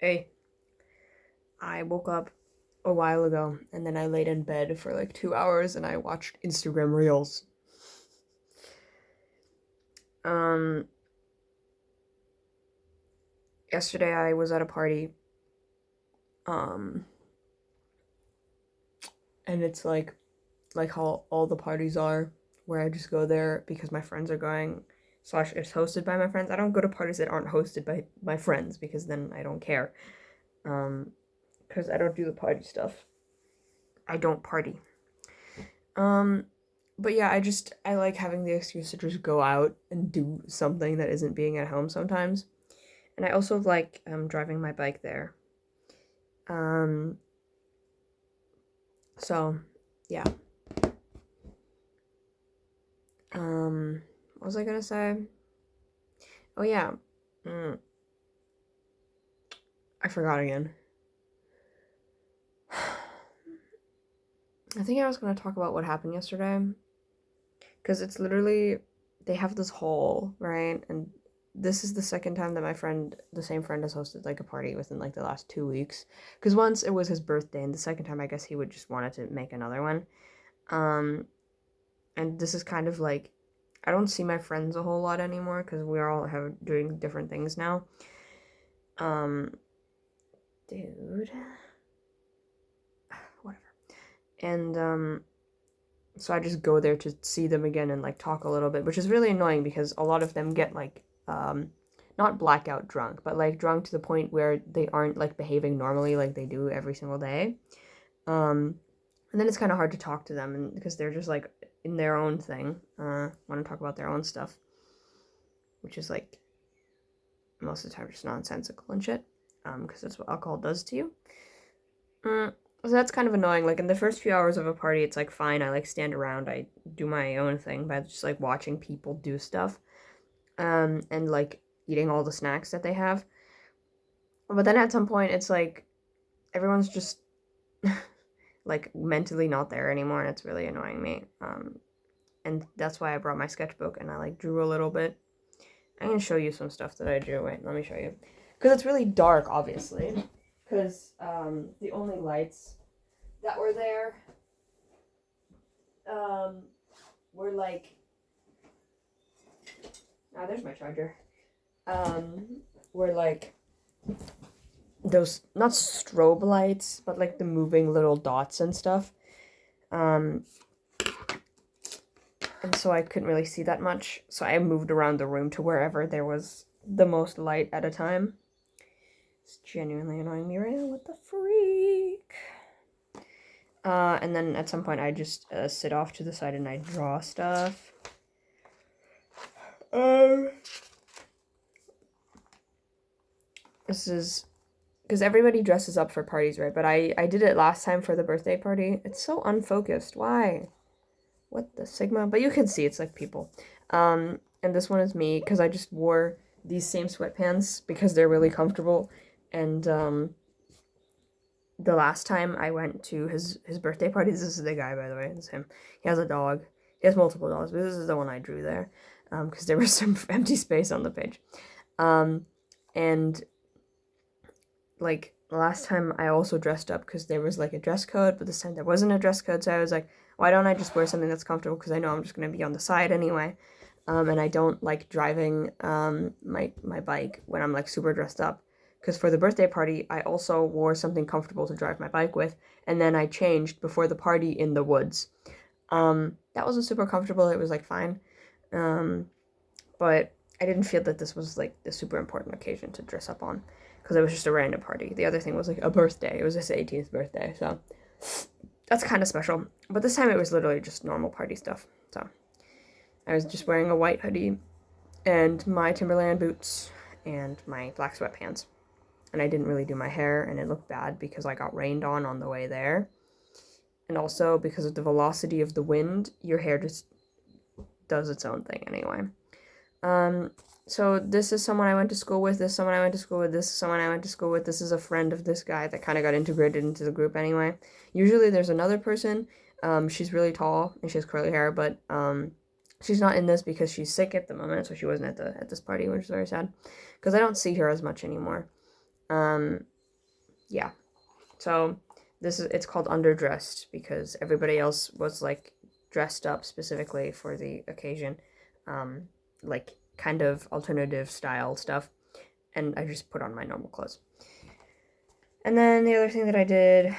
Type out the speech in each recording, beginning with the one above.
Hey, I woke up a while ago and then I laid in bed for like 2 hours and I watched Instagram Reels. Um, Yesterday I was at a party, um, and it's like how all the parties are, where I just go there because my friends are going, slash it's hosted by my friends. I don't go to parties that aren't hosted by my friends because then I don't care. Um, because I don't do the party stuff. I don't party. Um, but yeah, I like having the excuse to just go out and do something that isn't being at home sometimes. And I also like driving my bike there. Um, so yeah. What was I gonna say? Oh yeah. Mm, I forgot again. I think I was gonna talk about what happened yesterday because it's literally they have this hall, right? And this is the second time that the same friend, has hosted like a party within like the last 2 weeks. Because once it was his birthday, and the second time I guess he would just wanted to make another one. Um, and this is kind of like I don't see my friends a whole lot anymore because we all have doing different things now. Um, Dude, whatever. And so I just go there to see them again and like talk a little bit, which is really annoying because a lot of them get like not blackout drunk, but like drunk to the point where they aren't like behaving normally like they do every single day. Um, and then it's kind of hard to talk to them and because they're just like in their own thing, want to talk about their own stuff, which is like most of the time just nonsensical and shit. Because that's what alcohol does to you. So that's kind of annoying. Like in the first few hours of a party, it's like fine. I like stand around. I do my own thing by just like watching people do stuff, and like eating all the snacks that they have. But then at some point, it's like everyone's just like mentally not there anymore, and it's really annoying me. And that's why I brought my sketchbook and I like drew a little bit. I'm gonna show you some stuff that I drew. Wait, let me show you, because it's really dark, obviously. Because the only lights that were there um, were like, there's my charger. Um, were like those not strobe lights, but like the moving little dots and stuff. Um, and so I couldn't really see that much. So I moved around the room to wherever there was the most light at a time. It's genuinely annoying me right now. What the freak? And then at some point I just sit off to the side and I draw stuff. This is because everybody dresses up for parties, right? But I did it last time for the birthday party. It's so unfocused. Why? What the Sigma? But you can see it's like people. And this one is me because I just wore these same sweatpants because they're really comfortable. And the last time I went to his birthday party, this is the guy, by the way. It's him. He has a dog. He has multiple dogs, but this is the one I drew there because there was some empty space on the page. And like last time I also dressed up because there was like a dress code, but this time there wasn't a dress code, so I was like, why don't I just wear something that's comfortable because I know I'm just going to be on the side anyway. And I don't like driving my bike when I'm like super dressed up because for the birthday party I also wore something comfortable to drive my bike with, and then I changed before the party in the woods. That wasn't super comfortable. It was like fine. But I didn't feel that this was like the super important occasion to dress up on because it was just a random party. The other thing was like a birthday. It was his 18th birthday, so that's kind of special. But this time it was literally just normal party stuff. So I was just wearing a white hoodie and my Timberland boots and my black sweatpants. And I didn't really do my hair, and it looked bad because I got rained on the way there. And also because of the velocity of the wind, your hair just does its own thing anyway. So this is someone I went to school with, this is someone I went to school with, this is someone I went to school with, this is a friend of this guy that kind of got integrated into the group anyway. Usually there's another person, she's really tall and she has curly hair, but she's not in this because she's sick at the moment, so she wasn't at this party, which is very sad, because I don't see her as much anymore. yeah. So it's called underdressed because everybody else was like dressed up specifically for the occasion, um, like kind of alternative style stuff, and I just put on my normal clothes. And then the other thing that I did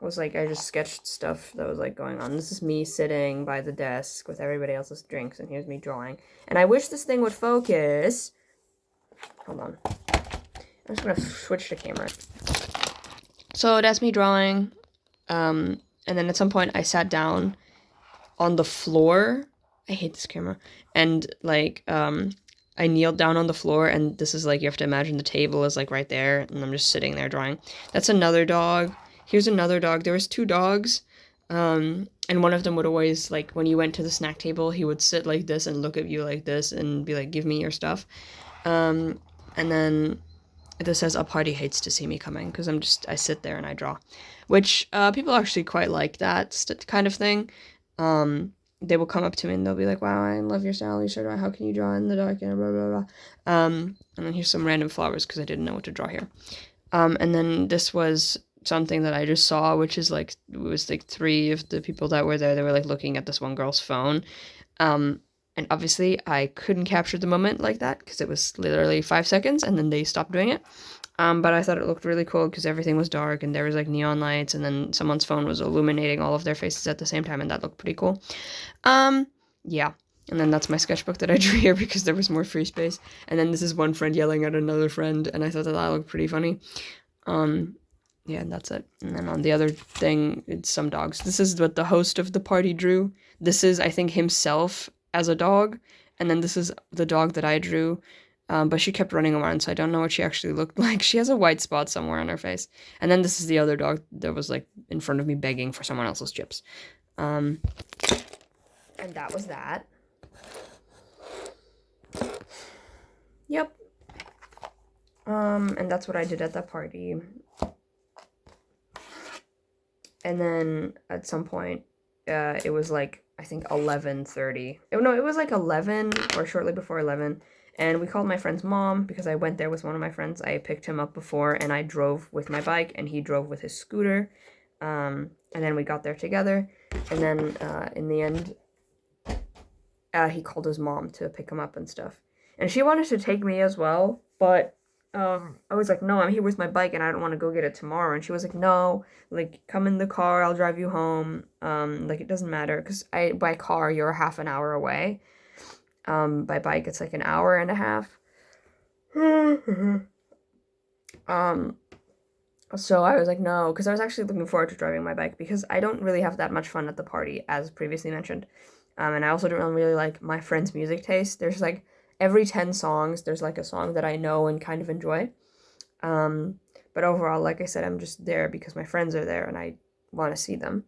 was like I just sketched stuff that was like going on. This is me sitting by the desk with everybody else's drinks, and here's me drawing. And I wish this thing would focus. Hold on. I'm just gonna switch the camera. So that's me drawing. And then at some point I sat down on the floor. I hate this camera. And like I kneeled down on the floor, and this is like, you have to imagine the table is like right there, and I'm just sitting there drawing. That's another dog. Here's another dog. There was two dogs. And one of them would always, like, when you went to the snack table, he would sit like this and look at you like this and be like, give me your stuff. And then this says, a party hates to see me coming, because I sit there and I draw, which people actually quite like that kind of thing. They will come up to me and they'll be like, wow, I love your style, you sure do. How can you draw in the dark, and blah, blah, blah. And then here's some random flowers, because I didn't know what to draw here. And then this was something that I just saw, which is like, it was like 3 of the people that were there, they were like looking at this one girl's phone. And obviously I couldn't capture the moment like that, because it was literally 5 seconds, and then they stopped doing it. But I thought it looked really cool because everything was dark and there was like neon lights, and then someone's phone was illuminating all of their faces at the same time, and that looked pretty cool. Yeah. And then that's my sketchbook that I drew here because there was more free space. And then this is one friend yelling at another friend, and I thought that looked pretty funny. Yeah, and that's it. And then on the other thing, it's some dogs. This is what the host of the party drew. This is, I think, himself as a dog. And then this is the dog that I drew. But she kept running around, so I don't know what she actually looked like. She has a white spot somewhere on her face. And then this is the other dog that was like in front of me begging for someone else's chips. And that was that. Yep. And that's what I did at that party. And then at some point, it was like, I think 11:30. No, it was like 11 or shortly before 11. And we called my friend's mom because I went there with one of my friends. I picked him up before, and I drove with my bike, and he drove with his scooter. And then we got there together. And then in the end, he called his mom to pick him up and stuff. And she wanted to take me as well, but I was like, no, I'm here with my bike, and I don't want to go get it tomorrow. And she was like, no, like, come in the car, I'll drive you home. Like, it doesn't matter, because by car, you're half an hour away. By bike, it's like an hour and a half. So I was like, no, because I was actually looking forward to driving my bike, because I don't really have that much fun at the party, as previously mentioned. And I also don't really like my friend's music taste. There's like, every 10 songs, there's like a song that I know and kind of enjoy. But overall, like I said, I'm just there because my friends are there and I want to see them.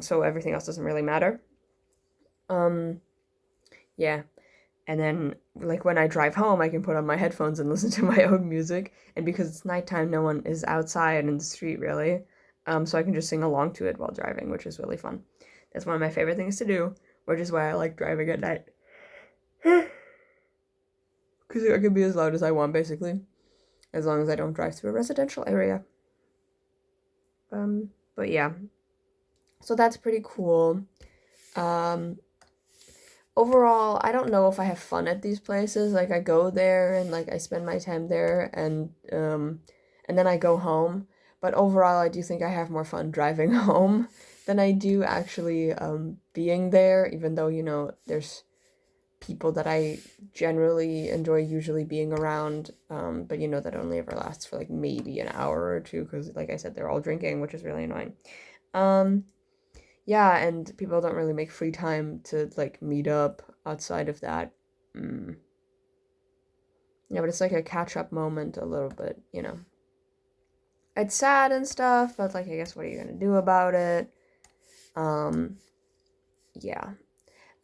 So everything else doesn't really matter. Yeah. And then, like, when I drive home, I can put on my headphones and listen to my own music. And because it's nighttime, no one is outside in the street, really. So I can just sing along to it while driving, which is really fun. That's one of my favorite things to do, which is why I like driving at night. Because I can be as loud as I want, basically. As long as I don't drive through a residential area. But yeah. So that's pretty cool. Overall, I don't know if I have fun at these places. Like, I go there and, like, I spend my time there, and then I go home. But overall, I do think I have more fun driving home than I do actually being there, even though, you know, there's people that I generally enjoy usually being around, but you know, that only ever lasts for like maybe an hour or two, because like I said, they're all drinking, which is really annoying. Yeah, and people don't really make free time to like meet up outside of that. Yeah, but it's like a catch-up moment a little bit, you know. It's sad and stuff, but like, I guess, what are you gonna do about it? Yeah.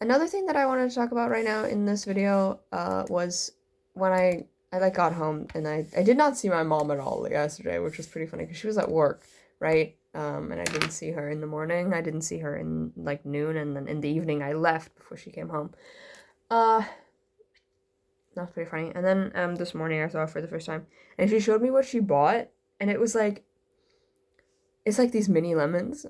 Another thing that I wanted to talk about right now in this video was when I like got home, and I did not see my mom at all yesterday, which was pretty funny because she was at work, right? And I didn't see her in the morning. I didn't see her in like noon, and then in the evening I left before she came home. That's pretty funny. And then this morning I saw her for the first time, and she showed me what she bought, and it was like, it's like these mini lemons.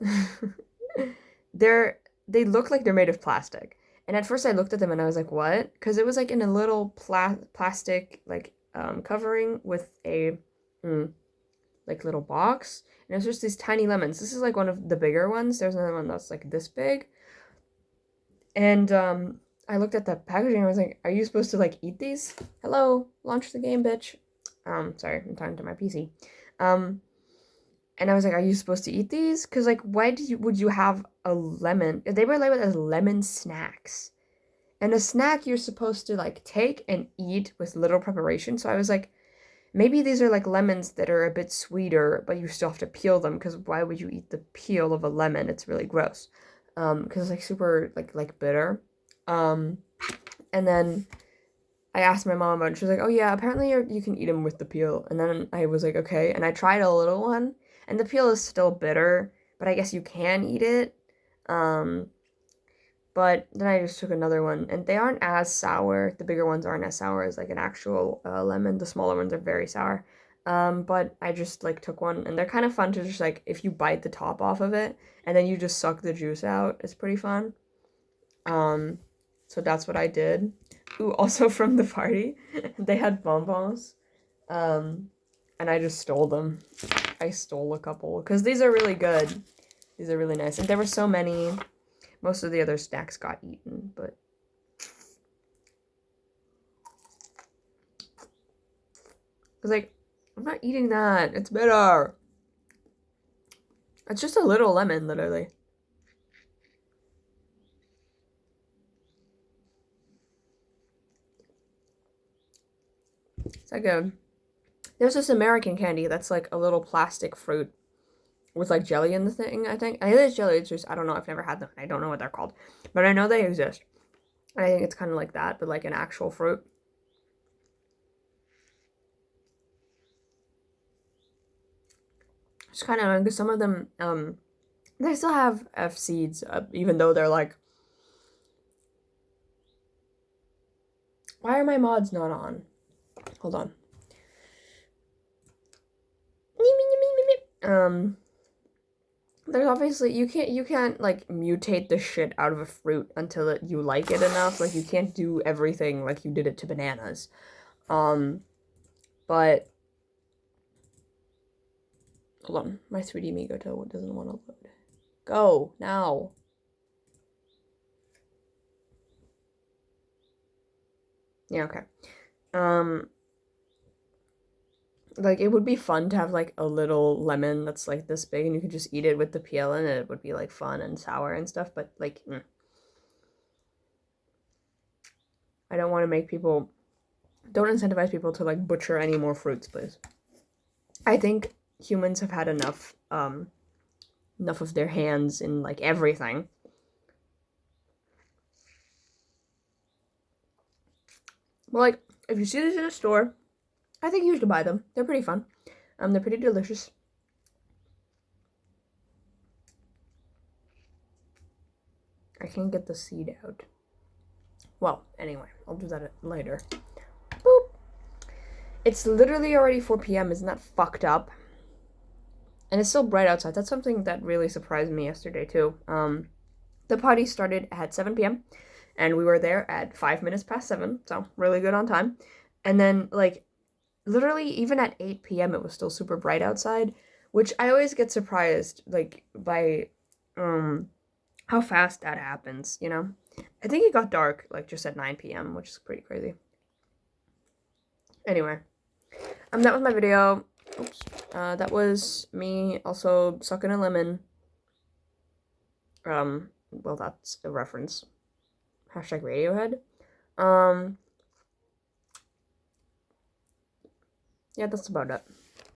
they're they look like they're made of plastic. And at first I looked at them and I was like, "What?" Because it was like in a little plastic like covering with a mm, like little box, and it was just these tiny lemons. This is like one of the bigger ones. There's another one that's like this big, and I looked at the packaging and I was like, "Are you supposed to like eat these?" Hello, launch the game, bitch. Sorry, I'm talking to my PC. Um, and I was like, "Are you supposed to eat these?" Because like, why would you have a lemon? They were labeled as lemon snacks, and a snack you're supposed to like take and eat with little preparation. So I was like, maybe these are like lemons that are a bit sweeter, but you still have to peel them. Because why would you eat the peel of a lemon? It's really gross. Because it's like super like bitter. Um, and then I asked my mom about it. She was like, "Oh yeah, apparently you can eat them with the peel." And then I was like, "Okay." And I tried a little one, and the peel is still bitter, but I guess you can eat it. Um, but then I just took another one, and they aren't as sour. The bigger ones aren't as sour as like an actual lemon. The smaller ones are very sour. But I just like took one, and they're kind of fun to just like if you bite the top off of it, and then you just suck the juice out. It's pretty fun. Um, so that's what I did. Ooh, also from the party, they had bonbons. Um, and I just stole them. I stole a couple because these are really good. These are really nice, and there were so many. Most of the other snacks got eaten, but I was like, I'm not eating that. It's bitter. It's just a little lemon, literally. It's like there's this American candy that's like a little plastic fruit with like jelly in the thing, I think. I think it's jelly, it's just, I don't know, I've never had them. I don't know what they're called. But I know they exist. And I think it's kind of like that, but like an actual fruit. It's kind of annoying because some of them, they still have F seeds, even though they're like, why are my mods not on? Hold on. There's obviously you can't like mutate the shit out of a fruit until you like it enough. Like you can't do everything like you did it to bananas. But hold on, my 3D Migoto doesn't want to load. Go now. Yeah, okay. Like it would be fun to have like a little lemon that's like this big and you could just eat it with the peel and it would be like fun and sour and stuff, but like I don't want to make people don't incentivize people to like butcher any more fruits, please. I think humans have had enough of their hands in like everything. But like if you see this in a store, I think you should buy them. They're pretty fun. They're pretty delicious. I can't get the seed out. Well, anyway, I'll do that later. Boop. It's literally already 4 p.m. Isn't that fucked up? And it's still bright outside. That's something that really surprised me yesterday too. The party started at 7 p.m. and we were there at 5 minutes past 7, so really good on time. And then like literally even at 8 p.m. it was still super bright outside, which I always get surprised like by how fast that happens, you know? I think it got dark like just at 9 p.m., which is pretty crazy. Anyway, that was my video. Oops. That was me also sucking a lemon. Well, that's a reference. Hashtag Radiohead. Yeah, that's about it.